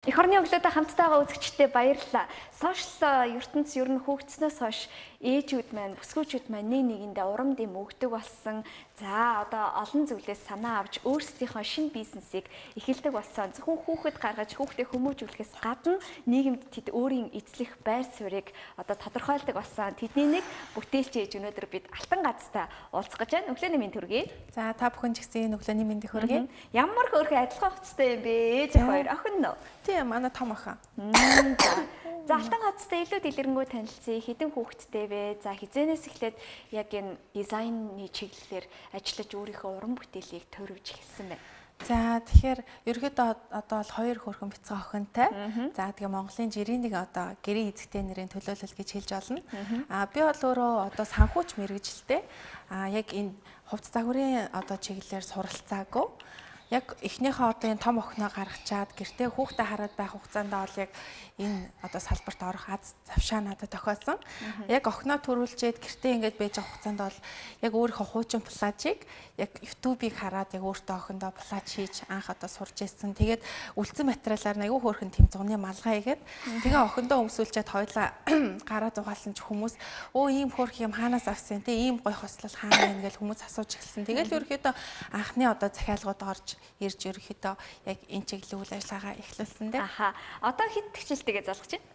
Эх орны өглөөдөө хамттайгаа үзэгчдээ баярлалаа. Сошиал ертөнц ер нь хөгжснөөс хойш ээжүүд маань, бүсгүүчүүд маань нэг нэгэндээ урам дэм өгдөг болсон. За одоо олон зүйлээс санаа авч өөрсдийнхөө шинэ бизнесийг эхэлдэг болсон. Зөвхөн хүүхэд гаргаж хүүхдээ хүмүүжүүлэхээс гадна нийгэмд тэд өөрийн эзлэх байр суурийг одоо тодорхойлдог болсон. Тэдний нэг бүтээлч ээж өнөөдөр бид Алтан газтай уулзах гэж байна. Өглөөний мэнд хүргэе. За та бүхэн ч гэсэн өглөөний мэндийг хүргэе. Ямар хөөрхөн адилхан хувцастай юм бэ? Ээж хоёр охин нөө. Тийм манай том охин. За Алтан газтай илүү дэлгэрэнгүй танилцъя. Хэдэн хүүхэдтэй вэ? За хизээнээс эхлээд яг энэ дизайны чиглэлээр ажиллаж өөрийнхөө уран бүтээлийг төрөвж эхэлсэн байна. За тэгэхээр ерөөдөө одоо бол хоёр хөөрхөн бяцхан охинтой. За тэгээ Монголын жирийн нэг одоо гэрээ эзэгтэй нэрийн төлөөлөл гэж хэлж болно. Би бол өөрөө одоо санхүүч мэргэжилтэй. Яг энэ хувцас загварын одоо чиглэлээр суралцаагүй. Яг эхнийхээ одоо энэ том охиноо гаргачаад гэртээ хүүхдээ хараад байх хугацаанд бол яг энэ одоо салбарт орох аз завшаа надад тохиолсон. Яг охиноо төрүүлчихэд гэртээ ингэж байж байгаа хугацаанд бол яг өөрийнхөө хуучин плажийг яг YouTube-ыг хараад яг өөртөө охиндоо плаж хийж анх одоо сурж ирсэн. Тэгээд үлдсэн материалаар аягүй хөөрхөн тэмцэгний малгай игээд тэгээ охиндоо өмсүүлчихэд хоёлаа гараа зугаалсан ч хүмүүс өө ийм хөөрх юм хаанаас авсан те ийм гой хослол хаана байна гэж хүмүүс асууж эхэлсэн. Тэгэл ерөөхдөө анхны одоо захиалгууд орж ирж ерөөхдөө яг энэ чиглэлийн үйл ажиллагаа эхлүүлсэн дээ. Аха. Одоо хэд төвчлөлтэйгээ залгаж байна?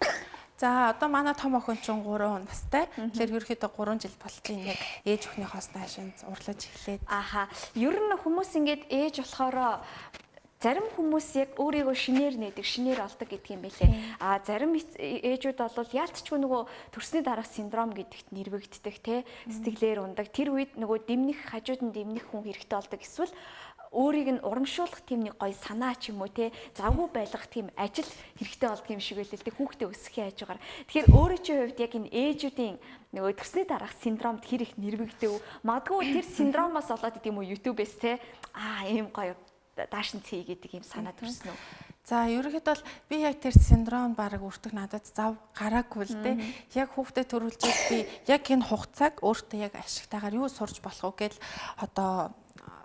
За одоо манай том охин ч 3 настай. Тэгэхээр ерөөхдөө 3 жил болтын яг ээж өхнийхоос наашин урлаж эхлээд. Аха. Ер нь хүмүүс ингээд ээж болохоро зарим хүмүүс яг өөрийгөө шинээр нээдэг, шинээр олдог гэдэг юм байлээ. Зарим ээжүүд бол яалтчгүй нөгөө төрсний дараах синдром гэдэгт нэрвэгддэг те. Сэтгэлээр ундаг. Тэр үед нөгөө дэмнэх, хажууд нь дэмнэх хүн хэрэгтэй болдог. Эсвэл өөрийг нь урамшуулах тийм нэг гоё санаа ч юм уу те завгүй байлгах тийм ажил хэрэгтэй болдго юм шиг байлээ л те хүүхдээ өсгөхийн хажуугаар. Тэгэхээр өөрөө чи хувьд яг энэ ээжүүдийн нөгөө төрсний дараах синдромд хэр их нэрвэгдэв. Магадгүй тэр синдромоос болоод идэм үү YouTube-с те ийм гоё даашин цээ гэдэг юм санаа төрсөн үү? За ерөнхийдөө бол би яг тэр синдром бараг өртөг надад зав гараагүй л дээ. Яг хүүхдээ төрүүлжээд би яг энэ хугацааг өөртөө яг ашигтайгаар юу сурж болох вэ гэж одоо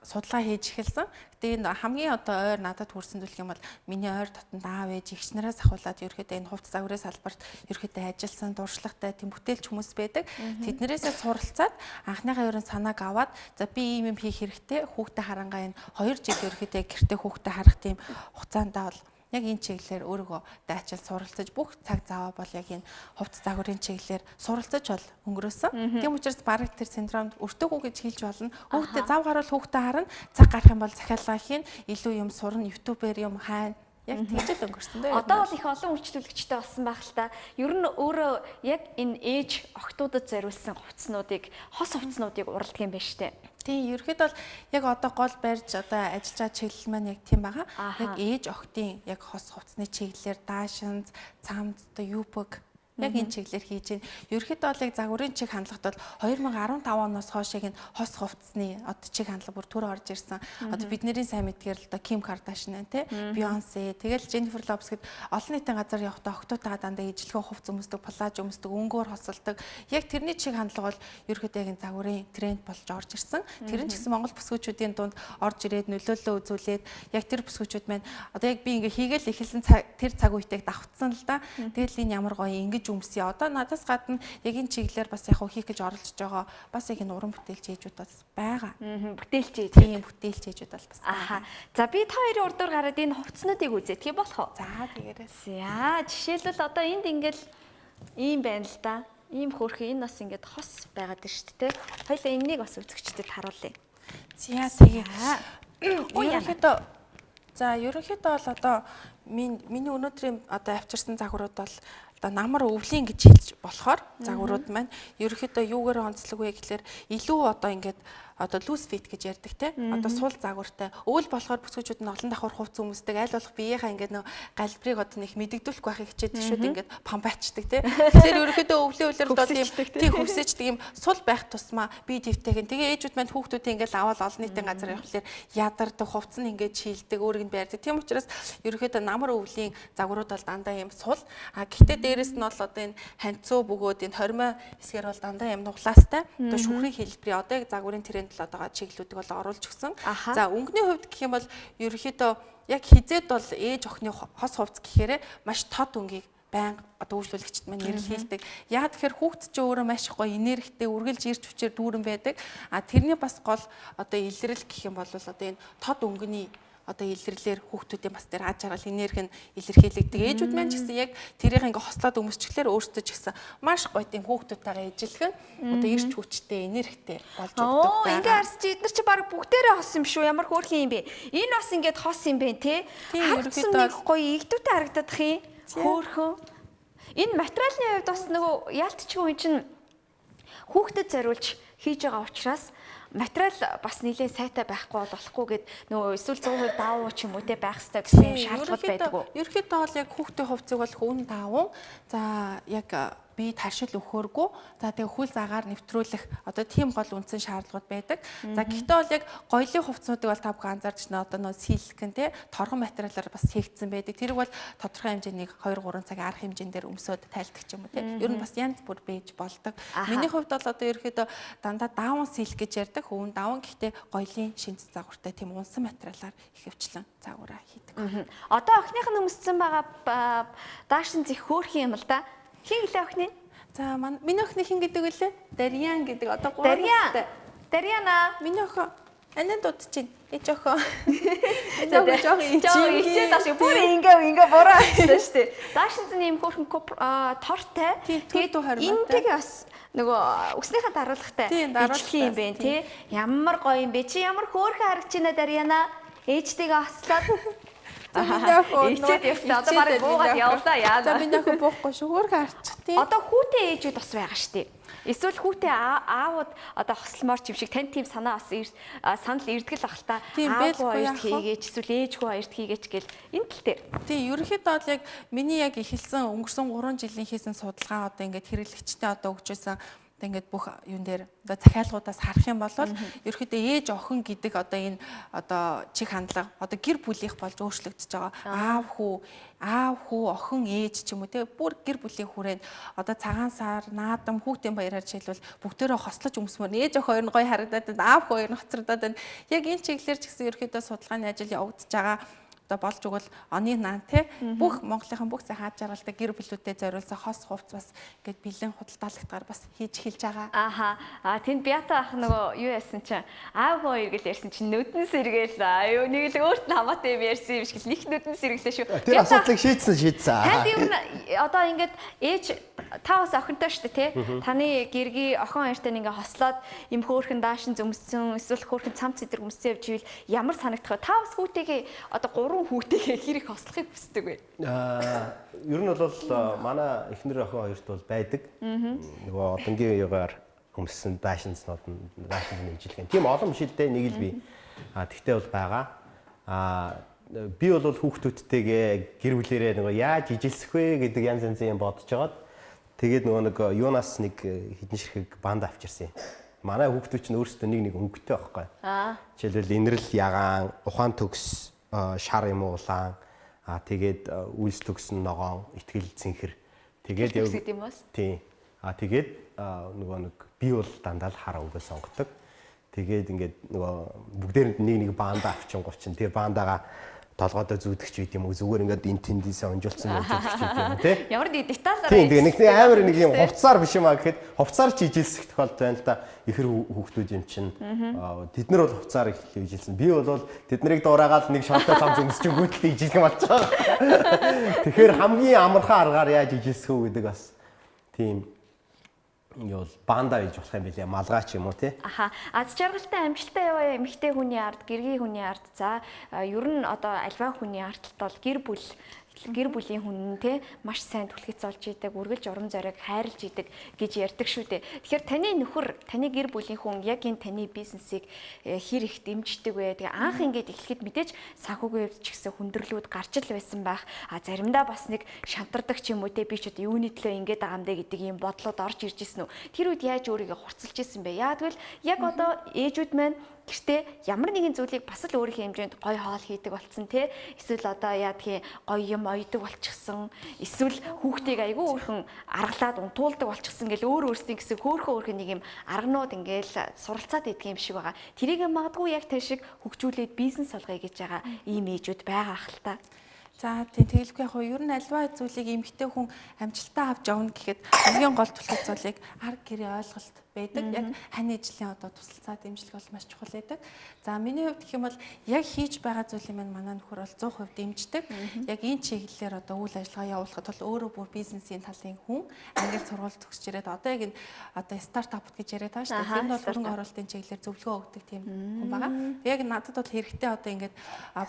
судалгаа хийж эхэлсэн. Гэтэ энэ хамгийн одоо ойр надад хүрсэн зүйл юм бол миний ойр дотн аав ээж эгч нараас ахуулаад ерөөхдөө энэ хувцас загварын салбарт ерөөхдөө ажилласан дуршлагтай тийм бүтээлч хүмүүс байдаг. Тэднэрээсээ суралцаад анхныхаа ерөн санааг аваад за би ийм юм хийх хэрэгтэй. Хүүхдээ харангаа энэ 2 жил ерөөхдөө гэртээ хүүхдээ харах тийм хугацаанд бол яг энэ чиглэлээр өөрийгөө дайчил суралцаж бүх цаг зав бол яг энэ хувцас загварын чиглэлээр суралцаж бол өнгөрөөсөн. Тийм учраас бараг тэр синдромд өртөөгүй гэж хэлж болно. Хүүхдээ зав гарвал хүүхдээ харна. Цаг гарах юм бол захиалгаа хийн, илүү юм сурна, YouTube-ээр юм хайна. Яг тэгж л өнгөрсөн дээ. Одоо бол их олон үйлчлүүлэгчтэй болсон байх л та. Ер нь өөрөө яг энэ ээж охтуудад зориулсан хувцснуудыг, хос хувцснуудыг уралдаг юм байна штэ. Тийм, ерөөхдөө бол яг одоо гол барьж одоо ажиллаж байгаа чиглэл маань яг тийм байгаа. Яг ээж охтын яг хос хувцсны чиглэлээр даашинз, цамц, одоо юбг яг энэ чиглэлээр хийж байна. Ерөөхдөө бол яг загварын чиг хандлагт бол 2015 оноос хойш яг энэ хос хувцсны одоо чиг хандлага бүр төр орж ирсэн. Одоо бидний сайн мэдгээр л одоо Ким Кардашиан тий, Бейонсе, тэгэл Jennifer Lopez гэд олон нийтийн газар явахдаа охтуудаа дандаа ижлэхэн хувцас өмсдөг, плаж өмсдөг, өнгөөр хосолдог. Яг тэрний чиг хандлага бол ерөөхдөө яг энэ загварын тренд болж орж ирсэн. Тэр нь ч гэсэн Монгол бүсгүүчүүдийн дунд орж ирээд нөлөөлөл үзүүлээд яг тэр бүсгүүчүүд маань одоо яг би ингээ хийгээл эхэлсэн тэр цаг үетэйг давтсан л да. Тэгэл энэ ямар гоё ингэж өмсөе. Одоо надаас гадна яг энэ чиглэлээр бас яг хийх гэж оролцож байгаа бас яг энэ уран бүтээлч ээжүүд бас байгаа. Бүтээлч ээж. Тийм, бүтээлч ээжүүд бол бас. Аха. За би та хоёрын урдуур гараад энэ хувцснуудыг үзээ. Тэгээ болох уу? За тэгээрээс. За жишээлбэл одоо энд ингээл ийм байна л да. Ийм хөөрхөн энэ бас ингээд хос байгаад байна шүү дээ. Хоёлаа энэнийг бас үзэгчдэд харуулъя. За тэгээ. Ерөнхийдөө бол одоо миний өнөөдрийн одоо авчирсан загварууд бол одоо намар өвлийн гэж хэлж болохоор загварууд маань ерөнхийдөө юугаар онцлог вэ гэхээр илүү одоо ингээд одоо loose fit гэж ярьдаг те. Одоо сул загвартай. Өвөл болохоор бүсгүүчүүд нь олон давхар хувцас өмсдөг. Аль болох биеийнхаа ингээд нөө галбирыг одоо нэг мэдэгдүүлэх байхыг хичээдэг шүү дээ. Ингээд памбачдаг те. Тэгэхээр ерөнхийдөө өвлийн үлрэл одоо тийм хөвсөждөг юм сул байх тусмаа бие дэвтэйгэн. Тэгээ ээжүүд маань хүүхдүүдээ ингээд аваад олон нийтийн газар явахлаар ядардаг, хувцас нь ингээд шилдэг, өөрийг нь байрдаг. Тийм учраас ерөнхийдөө намар өвлийн загварууд бол дандаа юм сул. Гэхдээ дээрэс нь бол одоо энэ ханцуу бөгөөд энэ хормой хэсгээр бол дандаа юм нуглаастай. Одоо шүхрийн хэлбэрийн одоо яг загварын тренд одоо чиглэлүүдийг бол оруулж өгсөн. За өнгөний хувьд гэх юм бол ерөнхийдөө яг хизээд бол ээж охины хос хувцс гэхээр маш тод өнгийг байнга одоо үйлчлүүлэгчд маань нэрэлхийлдэг. Яг тэгэхээр хүүхд чинь өөрөө маш гоё энергитэй, үргэлж ирж хүчээр дүүрэн байдаг. А тэрний бас гол одоо илрэл гэх юм бол одоо энэ тод өнгөний одоо илэрлэлээр хүүхдүүдийн бас тэр аж аргал энерги нь илэрхийлэгдэг. Ээжүүд маань ч гэсэн яг тэрийг ингээ хослоод өмсчихлээр өөрсдөө ч гэсэн маш гоё тийм хүүхдүүдтэйгээ ижилхэн одоо ирч хүчтэй, энергитэй болж өгдөг. Ингээ харсч эдгээр чи баг бүгдээрээ хос юм шүү. Ямар хөөрхөн юм бэ? Энэ бас ингээд хос юм бэ те? Харагдсан нэг гоё игдүүтэй харагдах юм. Хөөрхөн. Энэ материалын хувьд бас нөгөө яалтчгүй чинь хүүхдэд зориулж хийж байгаа учраас материал бас нэлээд сайтай байхгүй болохгүй гэд нөгөө эсвэл 100% даавуу ч юм уу те байх хэрэгтэй гэсэн юм шаардлага байдаг уу? Ерөнхийдөө бол яг хүүхдийн хувьцыг бол хүн даавуу. За яг бие таршил өгөхөөргүй. За тэгээ хүл заагаар нэвтрүүлэх одоо тийм гол үндсэн шаардлагууд байдаг. За гэхдээ бол яг гоёлын хувцсуудыг бол та бүхэн анзаарч байна. Одоо нөө силикон те торгон материалаар бас хийгдсэн байдаг. Тэрийг бол тодорхой хэмжээний 2-3 цагийн арга хэмжээндээр өмсөд тайлдаг ч юм уу те. Ер нь бас янз бүр бэж болдог. Миний хувьд бол одоо ерөөхдөө дандаа даун силик гэж ярьдаг. Өвн даун гэхдээ гоёлын шинж загвартай тийм унсан материалаар ихэвчлэн загвараа хийдэг. Одоо охиных нь өмссөн байгаа даашин зих хөөрхөн юм л да. Хин гэлээ охины? За миний охины хин гэдэг үлээ? Дарьян гэдэг. Одоо 3 настай. Дарьяна. Миний охин анаа дуудчихээн. Ээж охин. Энэ жоох ичээд аш бүр ингээ буруу ажилласан шүү дээ. Даашин ийм хөөрхөн тортой. Тэгээд энтэйг бас нөгөө өснийхээ даруулагтай ижлэх юм бэ тий. Ямар гоё юм бэ? Чи ямар хөөрхөн харагч байна Дарьяна? Ээжтэйгээ ослоод ичээд явсан. Одоо барыг буугаад явлаа яа. За миний охин буухгүй шүү. Хөөрхөн харчих тий. Одоо хүүтэй ээжүүд бас байгаа шүү дээ. Эсвэл хүүтэй аавууд одоо хосломоор ч юм шиг тань тийм санаа бас санал ирдгэл ах та аав хоёрт хийгээч эсвэл ээжгүй хоёрт хийгээч гэл энэ тал дээр. Тий, ерөнхийдөө бол яг миний яг эхэлсэн өнгөрсөн 3 жилийн хийсэн судалгаа одоо ингээд хэрэглэгчтэй одоо өгчөөсөн ингээд бүх юун дээр одоо захиалгуудаас харах юм бол ерөөхдөө ээж охин гэдэг одоо энэ одоо чих хандлага одоо гэр бүлийнх болж өөрчлөгдөж байгаа. Аав хүү охин ээж ч юм уу те бүр гэр бүлийн хүрээнд одоо цагаан сар наадам хүүхдийн баяраар жишээлбэл бүгдээрээ хослож өмсмөр ээж охин хоёр нь гоё харагдаад байна. Аав хүү хоёр нь хоцрогдоод байна. Яг энэ чиглэлээр ч гэсэн ерөөхдөө судалгааны ажил явагдаж байгаа. Одоо болж өгвөл оны наан те бүх Монголынхан бүх сайхан аж аргалтай гэр бүлүүдэд зориулсан хос хувцс бас ингээд бэлэн худалдаалагтаар бас хийж эхэлж байгаа. Тэнд Бята ах нөгөө юу яасан чинь аав хоёр гэл ярьсан чинь нүдэн сэргээл нэг л өөрт нь хамаатай юм ярьсан юм шиг нэг нүдэн сэргэлээ шүү. Тэр асуудлыг шийдсэн. Танд юм одоо ингээд ээж та бас охинтой шүү дээ те. Таны гэргийн охин хоёртай ингээ хослоод юм хөөрхөн даашин зөмссөн эсвэл хөөрхөн цамц эдэр өмссөн явж ивэл ямар санагдах вэ? Та бас хүүтэйгээ одоо 3 хүүтэйгээ хэр их хослохыг хүсдэг вэ? Ер нь бол манай эхнэр охин хоёрт бол байдаг. Нөгөө одонгийн үегаар өмссөн даашинзнууд нь даашинзны ижилхэн. Тийм олон шилдэ нэг л бий. Тэгтээ бол байгаа. Би бол хүүхдүүдтэйгээ гэр бүлэрээ нөгөө яаж ижилсэх вэ гэдэг янз янзын юм бодож байгаад тэгээд нөгөө юунаас нэг хідэн ширхэг банд авчирсан юм. Манай хүүхдүүд чинь өөрсдөө нэг өнгөтэй байхгүй. Жишээлбэл инрэл ягаан, ухаан төгс, шар юм уулаан, тэгээд үйлс төгсөн ногоон, итгэл цэнхэр. Тэгээд явдаг юм бас. Тийм. Тэгээд нөгөө нэг би бол дандаа л хар өнгөө сонгодог. Тэгээд ингээд нөгөө бүгдээрэнд нэг банд авчингуул чинь тэр бандаага толгойдоо зүүдгч байт юм уу зүгээр ингээд энэ тэндээсээ онжуулсан зүүдгч байт юм тий. Ямар нэг деталаар тийм нэг амар нэг юм хувцсаар биш юм аа гэхэд хувцсаар ч ижилсэх тохиолдол байна л да. Ихэр хүүхдүүд юм чинь тэд нар бол хувцсаар их ижилсэн. Би бол тэд нарыг дуурайгаад нэг шонтой цамц өмсч гүйтэлтэй ижилэх юм болж байгаа. Тэгэхээр хамгийн амархан аргаар яаж ижилсэх үү гэдэг бас тийм юу банда гэж болох юм билээ малгай ч юм уу тий. Аз жаргалтай амжилттай яваа эмэгтэй хүний ард, гэргийн хүний ард за ер нь одоо альва хүний ардталт бол гэр бүлийн хүн нь те маш сайн түлхэц олж идэг, үргэлж урам зориг хайрлж идэг гэж ярьдаг шүү дээ. Тэгэхээр таны нөхөр, таны гэр бүлийн хүн яг энэ таны бизнесийг хэр их дэмждэг вэ? Тэгээ анх ингээд эхлэхэд мэдээж санхүүгийн хувьд ч гэсэн хүндрэлүүд гарч л байсан байх. Заримдаа бас нэг шантардаг ч юм уу те би ч одоо юуны төлөө ингээд байгаа юм дэ гэдэг ийм бодлоод орж ирж ирсэн үү? Тэр үед яаж өөрийгөө хурцлж ирсэн бэ? Яагтвэл яг одоо ээжүүд маань Гэртээ ямар нэгэн зүйлийг бас л өөрийнхөө хэмжээнд гоё хоол хийдэг болцсон те. Эсвэл одоо яадгийн гоё юм ойдог болчихсон. Эсвэл хүүхдийг айгүй өөрхөн аргалаад унтуулдаг болчихсон гэл өөрсдийн гэсэн хөөхөн нэг юм арганууд ингээл суралцаад идэх юм шиг байгаа. Тэрийг магадгүй яг тэр шиг хөгжүүлээд бизнес олгоё гэж байгаа ийм ээжүүд байгаа хэл та. За тийм тэгэлгүй яг юу ер нь альва зүйлийг эмгтэй хүн амжилтаа авч явна гэхэд хамгийн гол түлхэх зүйлийг арга гэрээ ойлголт байдаг. Яг хань ижлийн одоо тусалцаа дэмжлэг бол маш чухал байдаг. За миний хувьд гэх юм бол яг хийж байгаа зүйлийг маань манай нөхөр бол 100% дэмждэг. Яг энэ чиглэлээр одоо үйл ажиллагаа явуулахад бол өөрөө бүр бизнесийн талын хүн англи сургууль төгсөж ирээд одоо яг энэ одоо стартапт гэж яриад байгаа шүү дээ. Энэ бол хөрөнгө оруулалтын чиглэлээр зөвлөгөө өгдөг тийм хүн байгаа. Яг надад бол хэрэгтэй одоо ингээд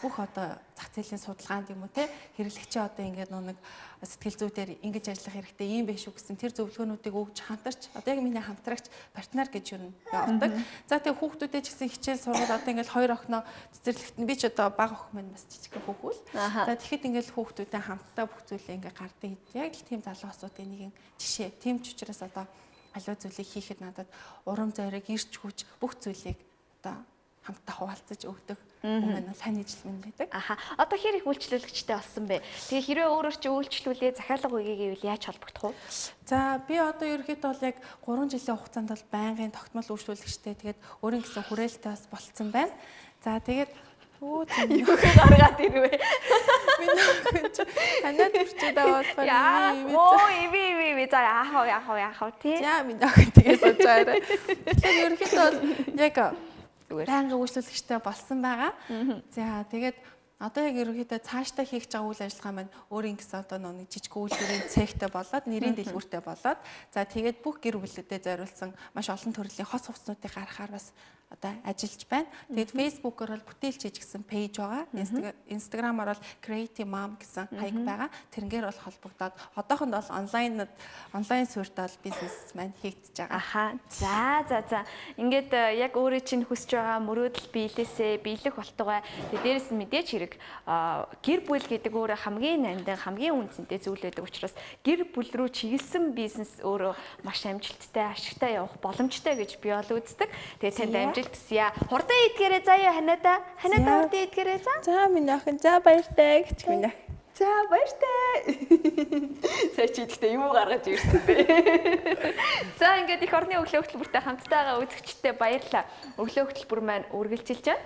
бүх одоо зах зээлийн судалгаанд юм уу те хэрэглэгчээ одоо ингээд нэг сэтгэл зүйдээр ингэж ажиллах хэрэгтэй юм биш үү гэсэн тэр зөвлөгөөнүүдийг өгж хамтарч одоо яг миний хамтрагч партнер гэж юу явуулдаг. За тэгээ хүүхдүүдээ ч гэсэн хичээл сургууль одоо ингээд 2 охиноо цэцэрлэгт нь би ч одоо бага охин маань бас жижиг хүүхүүл. За тэгэхэд ингээд хүүхдүүдээ хамтдаа бүх зүйлээ ингээд гардыг яг л тийм залуусуудын нэгэн жишээ. Тийм ч учраас одоо аливаа зүйлийг хийхэд надад урам зориг, ирч хүч бүх зүйлийг одоо хамтдаа хуваалцаж өгдөг. Өмнө нь хань ижил минь байдаг. Одоо хэр их үйлчлүүлэгчтэй болсон бэ? Тэгээ хэрвээ өөрөөр чи үйлчлүүлээ захиалга өгье гэвэл яаж холбогдох вэ? За би одоо ерөөхдөө бол яг 3 жилийн хугацаанд бол байнгын тогтмол үйлчлүүлэгчтэй тэгээд өөрийн гэсэн хүрээлэлтэй бас болцсон байна. За тэгээд юу гаргаад ирвэ. Минь танад хүрчээд аваад яа ими за яах тий. За минь охин тэгээс уучаарай. Тэгэхээр ерөөхдөө бол яг байнгын үйлчлүүлэгчтэй болсон байгаа. За тэгээд одоо яг ерөнхийдөө цаашдаа хийх гэж байгаа үйл ажиллагаа маань өөрийн гэсэн одоо нэг жижиг үйлдвэрийн цехтэй болоод нэрийн дэлгүүртэй болоод за тэгээд бүх гэр бүлүүдэд зориулсан маш олон төрлийн хос хувцснуудыг гаргахаар бас одоо ажиллаж байна. Тэгээд Facebook-оор бол бүтээлч гэсэн пэйж байгаа. Instagram-аар бол Creative Mom гэсэн хаяг байгаа. Тэрнгээр бол холбогдоод одоохонд бол онлайн суурьтаа бизнес маань хийгдэж байгаа. За. Ингээд яг өөрөө чинь хүсэж байгаа мөрөөдөл биелээсээ биелэх болтугай. Тэгээд дээрэс нь мэдээж хэрэг гэр бүл гэдэг өөрөө хамгийн нандин хамгийн үнцэнтэй зүйл байдаг учраас гэр бүл рүү чиглэсэн бизнес өөрөө маш амжилттай, ашигтай явах боломжтой гэж би бол үздэг. Тэгээд танд амжилт хүсье. Хурдан идгээрээ заяа ханада хурдан идгээрээ за. За минь охин за баяртай гэж минь охин. За баяртай. Сая чи ихтэй юу гаргаж ирсэн бэ? За ингээд их орны өглөө хөтөлбөртэй хамтдаа байгаа үзэгчдээ баярлалаа. Өглөө хөтөлбөр маань үргэлжилж байна.